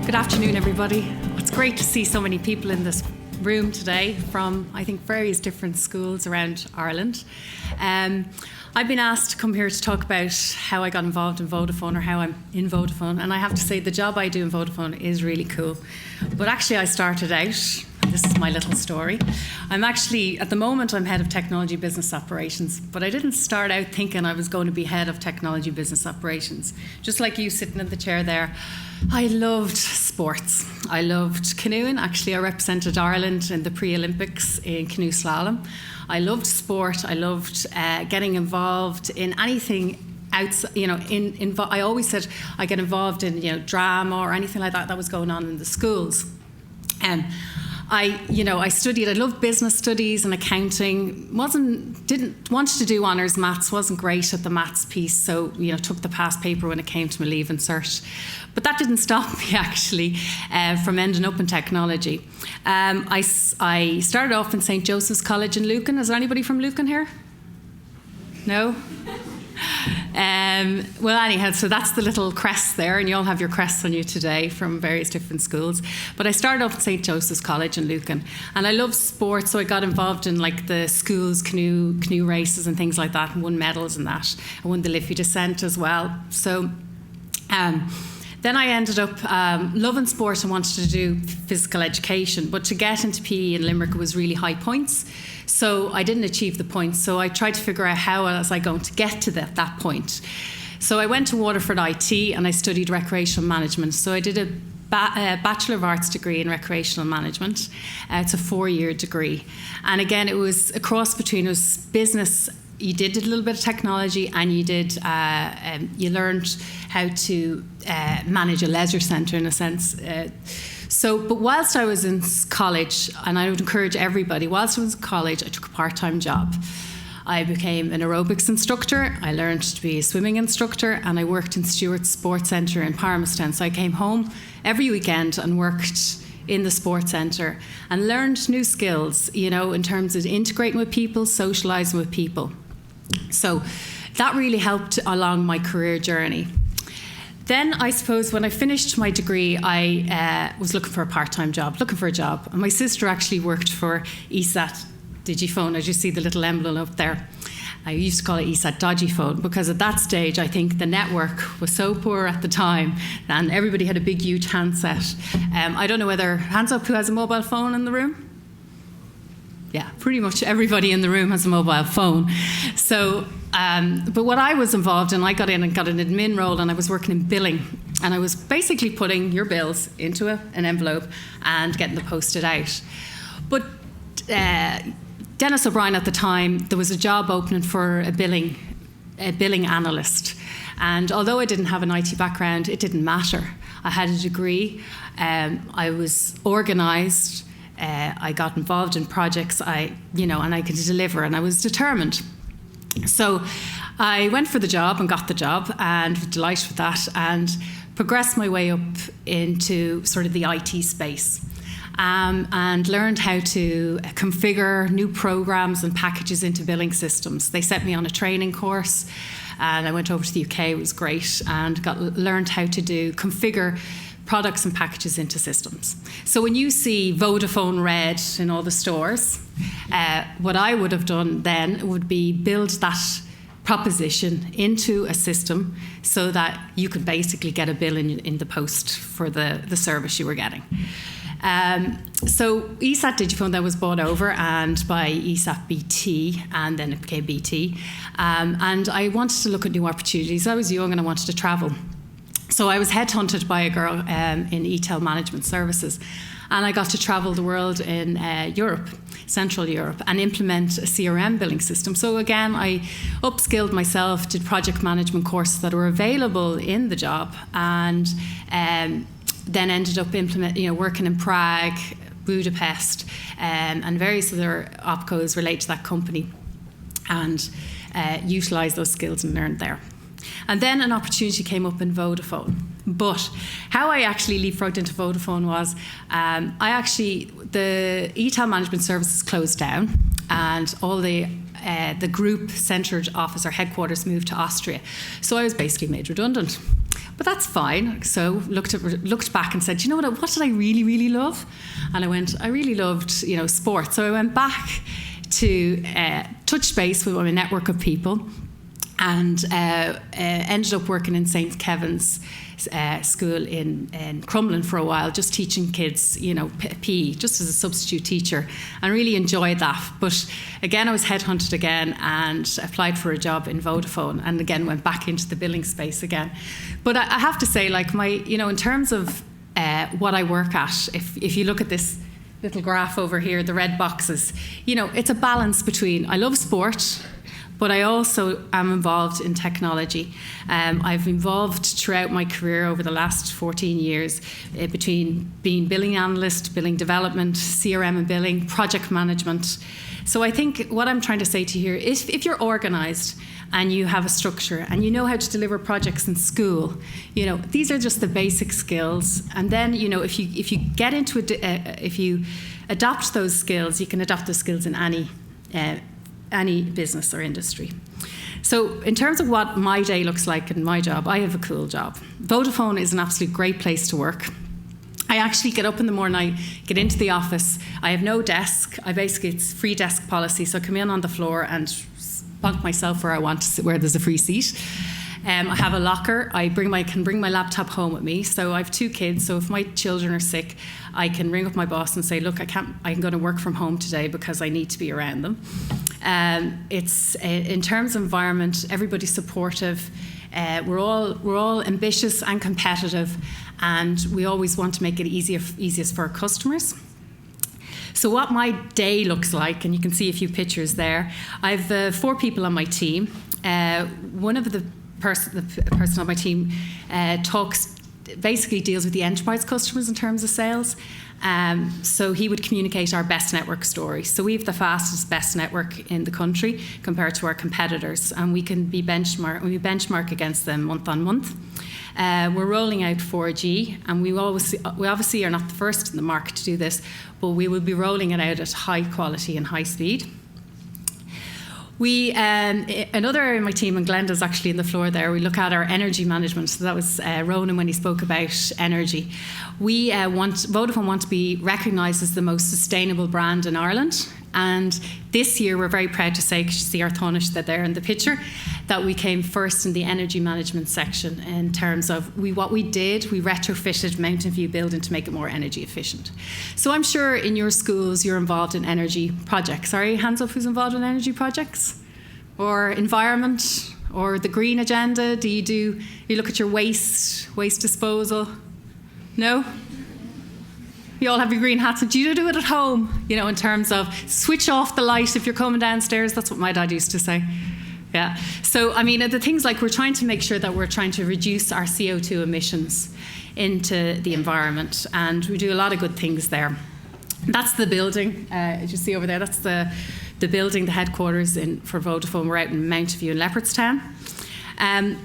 Good afternoon, everybody. It's great to see so many people in this room today from, I think, various different schools around Ireland. I've been asked to come here to talk about how I got involved in Vodafone, or how I'm in Vodafone, and I have to say the job I do in Vodafone is really cool. But actually I started out, this is my little story, I'm actually, at the moment I'm head of technology business operations, but I didn't start out thinking I was going to be head of technology business operations. Just like you sitting in the chair there, I loved sports. I loved canoeing. Actually, I represented Ireland in the pre-Olympics in canoe slalom. I loved sport. I loved getting involved in anything outside. I always said I get involved in drama or anything like that was going on in the schools. I studied. I loved business studies and accounting. Didn't want to do honours maths. Wasn't great at the maths piece. So took the past paper when it came to my leaving cert. But that didn't stop me actually from ending up in technology. I started off in St. Joseph's College in Lucan. Is there anybody from Lucan here? No. Well, anyhow, so that's the little crest there, and you all have your crests on you today from various different schools. But I started off at St. Joseph's College in Lucan, and I loved sports, so I got involved in like the school's canoe races and things like that, and won medals in that. I won the Liffey Descent as well. So then I ended up loving sport and wanted to do physical education, but to get into PE in Limerick was really high points. So I didn't achieve the points. So I tried to figure out how was I going to get to that point. So I went to Waterford IT and I studied recreational management. So I did a Bachelor of Arts degree in recreational management. It's a 4-year degree. And again, it was a cross between, it was business. You did a little bit of technology, and you learned how to manage a leisure centre in a sense. But whilst I was in college, and I would encourage everybody, whilst I was in college, I took a part-time job. I became an aerobics instructor, I learned to be a swimming instructor, and I worked in Stewart's Sports Centre in Palmerston. So I came home every weekend and worked in the sports centre and learned new skills, in terms of integrating with people, socialising with people. So that really helped along my career journey. Then I suppose when I finished my degree, I was looking for a part-time job, And my sister actually worked for ESAT Digiphone, as you see the little emblem up there. I used to call it ESAT Dodgy Phone, because at that stage, I think the network was so poor at the time, and everybody had a big, huge handset. I don't know whether, hands up who has a mobile phone in the room? Yeah, pretty much everybody in the room has a mobile phone. So, but what I was involved in, I got in and got an admin role, and I was working in billing. And I was basically putting your bills into an envelope and getting them posted out. But Dennis O'Brien at the time, there was a job opening for a billing analyst. And although I didn't have an IT background, it didn't matter. I had a degree, I was organised, I got involved in projects, and I could deliver, and I was determined. So I went for the job and got the job, and was delighted with that, and progressed my way up into sort of the IT space. And learned how to configure new programs and packages into billing systems. They set me on a training course, and I went over to the UK. It was great, and learned how to configure products and packages into systems. So when you see Vodafone Red in all the stores, what I would have done then would be build that proposition into a system so that you could basically get a bill in the post for the service you were getting. So ESAT Digiphone then was bought over and by ESAT BT, and then it became BT. And I wanted to look at new opportunities. I was young and I wanted to travel. So I was headhunted by a girl in e-tail management services, and I got to travel the world in Europe, Central Europe, and implement a CRM billing system. So again, I upskilled myself, did project management courses that were available in the job, and then ended up working in Prague, Budapest, and various other opcos related to that company, and utilised those skills and learned there. And then an opportunity came up in Vodafone. But how I actually leapfrogged into Vodafone was, the e-tail management services closed down, and all the group centred office or headquarters moved to Austria. So I was basically made redundant. but that's fine. So looked back and said, you know what did I really, really love? And I went, I really loved, sport. So I went back to touch base with my network of people, and ended up working in St. Kevin's school in Crumlin for a while, just teaching kids, PE, just as a substitute teacher, and really enjoyed that. But again, I was headhunted again and applied for a job in Vodafone, and again went back into the billing space again. But I have to say, like, in terms of what I work at, if you look at this little graph over here, the red boxes, it's a balance between, I love sport, but I also am involved in technology. I've involved throughout my career over the last 14 years between being billing analyst, billing development, CRM and billing, project management. So I think what I'm trying to say to you here is, if you're organised and you have a structure and you know how to deliver projects in school, these are just the basic skills. And then, if you get into if you adopt those skills, you can adopt those skills in any business or industry. So in terms of what my day looks like in my job, I have a cool job. Vodafone is an absolute great place to work. I actually get up in the morning, I get into the office, I have no desk, it's free desk policy, so I come in on the floor and bunk myself where I want to sit, where there's a free seat. I have a locker. I can bring my laptop home with me. So I have 2 kids. So if my children are sick, I can ring up my boss and say, look, I'm going to work from home today because I need to be around them. It's in terms of environment, everybody's supportive. We're all ambitious and competitive, and we always want to make it easiest for our customers. So what my day looks like, and you can see a few pictures there. I have 4 people on my team. One of the person on my team basically deals with the enterprise customers in terms of sales. So he would communicate our best network story. So we have the fastest, best network in the country compared to our competitors, and we benchmark against them month on month. We're rolling out 4G, and we obviously are not the first in the market to do this, but we will be rolling it out at high quality and high speed. Another area of my team, and Glenda's actually in the floor there, we look at our energy management. So that was Ronan when he spoke about energy. Vodafone want to be recognised as the most sustainable brand in Ireland. And this year we're very proud to say, because you see our Taoiseach there in the picture, that we came first in the energy management section in terms of what we did, we retrofitted Mountain View building to make it more energy efficient. So I'm sure in your schools you're involved in energy projects. Sorry, hands up who's involved in energy projects? Or environment? Or the green agenda? Do you look at your waste disposal? No? You all have your green hats. Do you do it at home? In terms of switch off the light if you're coming downstairs. That's what my dad used to say. Yeah. So, the things like we're trying to make sure that we're trying to reduce our CO2 emissions into the environment. And we do a lot of good things there. That's the building. As you see over there, that's the building, the headquarters for Vodafone. We're out in Mountain View in Leopardstown. And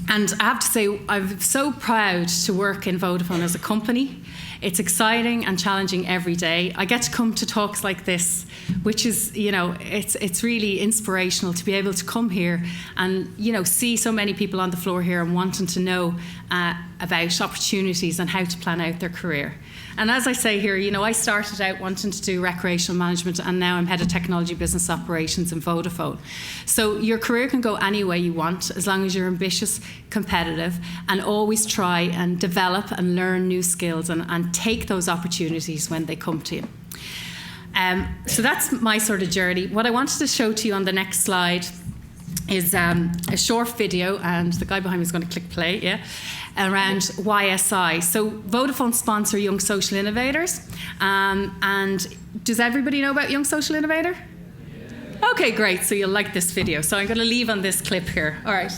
I have to say, I'm so proud to work in Vodafone as a company. It's exciting and challenging every day. I get to come to talks like this, which is, it's really inspirational to be able to come here and, see so many people on the floor here and wanting to know about opportunities and how to plan out their career. And as I say here, I started out wanting to do recreational management, and now I'm head of technology business operations in Vodafone. So your career can go any way you want, as long as you're ambitious, competitive, and always try and develop and learn new skills and take those opportunities when they come to you. So that's my sort of journey. What I wanted to show to you on the next slide is a short video, and the guy behind me is going to click play, around YSI. So Vodafone sponsor Young Social Innovators. And does everybody know about Young Social Innovator? Yeah. Okay, great. So you'll like this video. So I'm going to leave on this clip here. All right.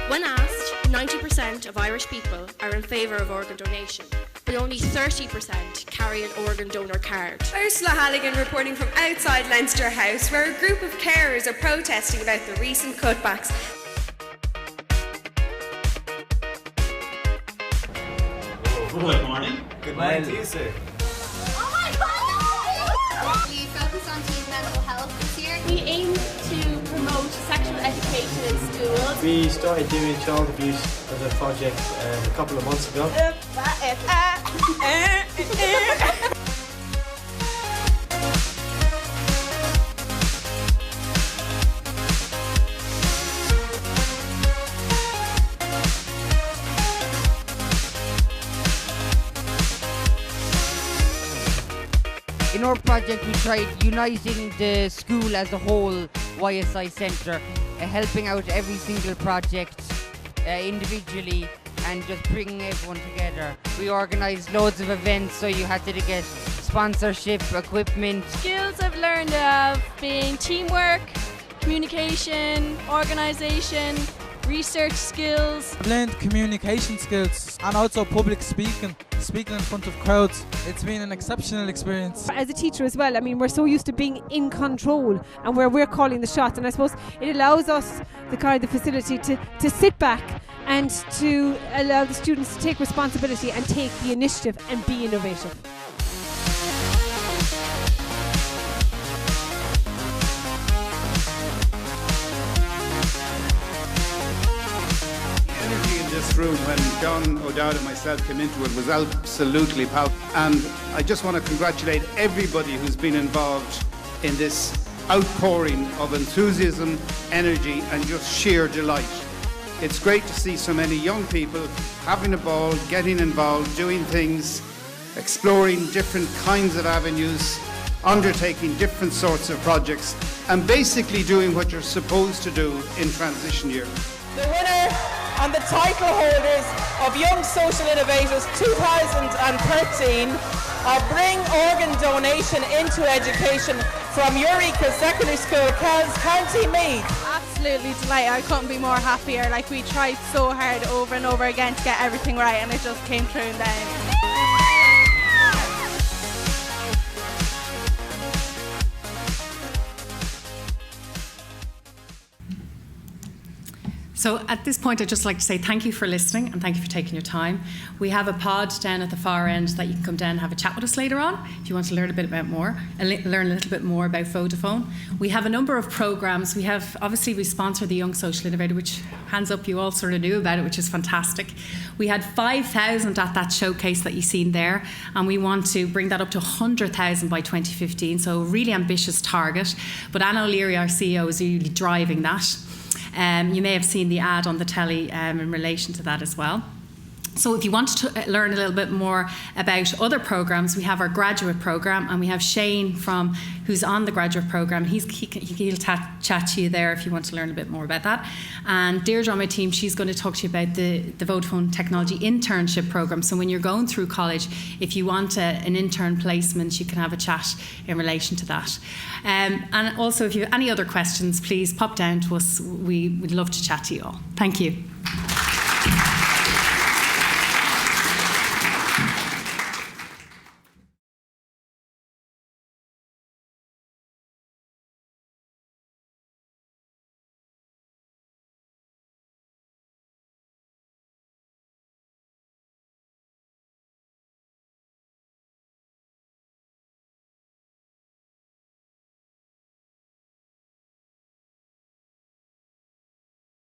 When asked, 90% of Irish people are in favour of organ donation, but only 30% carry an organ donor card. Ursula Halligan reporting from outside Leinster House, where a group of carers are protesting about the recent cutbacks. Good morning. Good morning to you, sir. Oh my God! We focus on teen mental health this year. We aim to promote sexual education in schools. We started doing child abuse as a project a couple of months ago. In our project, we tried uniting the school as a whole YSI Centre, helping out every single project individually and just bringing everyone together. We organised loads of events, so you had to get sponsorship, equipment. Skills I've learned of being teamwork, communication, organisation, research skills. I've learned communication skills and also public speaking in front of crowds. It's been an exceptional experience. As a teacher as well, I mean, we're so used to being in control and where we're calling the shots, and I suppose it allows us the facility to sit back and to allow the students to take responsibility and take the initiative and be innovative. This room when John O'Dowd and myself came into it was absolutely powerful, and I just want to congratulate everybody who's been involved in this outpouring of enthusiasm, energy and just sheer delight. It's great to see so many young people having a ball, getting involved, doing things, exploring different kinds of avenues, undertaking different sorts of projects and basically doing what you're supposed to do in transition year. The winner and the title holders of Young Social Innovators 2013 Bring Organ Donation into Education from Eureka Secondary School, Kells, County Meath. Absolutely delighted. I couldn't be more happier. Like, we tried so hard over and over again to get everything right, and it just came through in the end. So at this point, I'd just like to say thank you for listening and thank you for taking your time. We have a pod down at the far end that you can come down and have a chat with us later on if you want to learn a little bit more about Vodafone. We have a number of programs. We sponsor the Young Social Innovator, which, hands up, you all sort of knew about it, which is fantastic. We had 5,000 at that showcase that you've seen there, and we want to bring that up to 100,000 by 2015, so a really ambitious target. But Anna O'Leary, our CEO, is really driving that. You may have seen the ad on the telly in relation to that as well. So if you want to learn a little bit more about other programs, we have our graduate program, and we have Shane who's on the graduate program. He'll chat to you there if you want to learn a bit more about that. And Deirdre on my team, she's going to talk to you about the Vodafone Technology Internship Program. So when you're going through college, if you want an intern placement, you can have a chat in relation to that. And also, if you have any other questions, please pop down to us. We'd love to chat to you all. Thank you.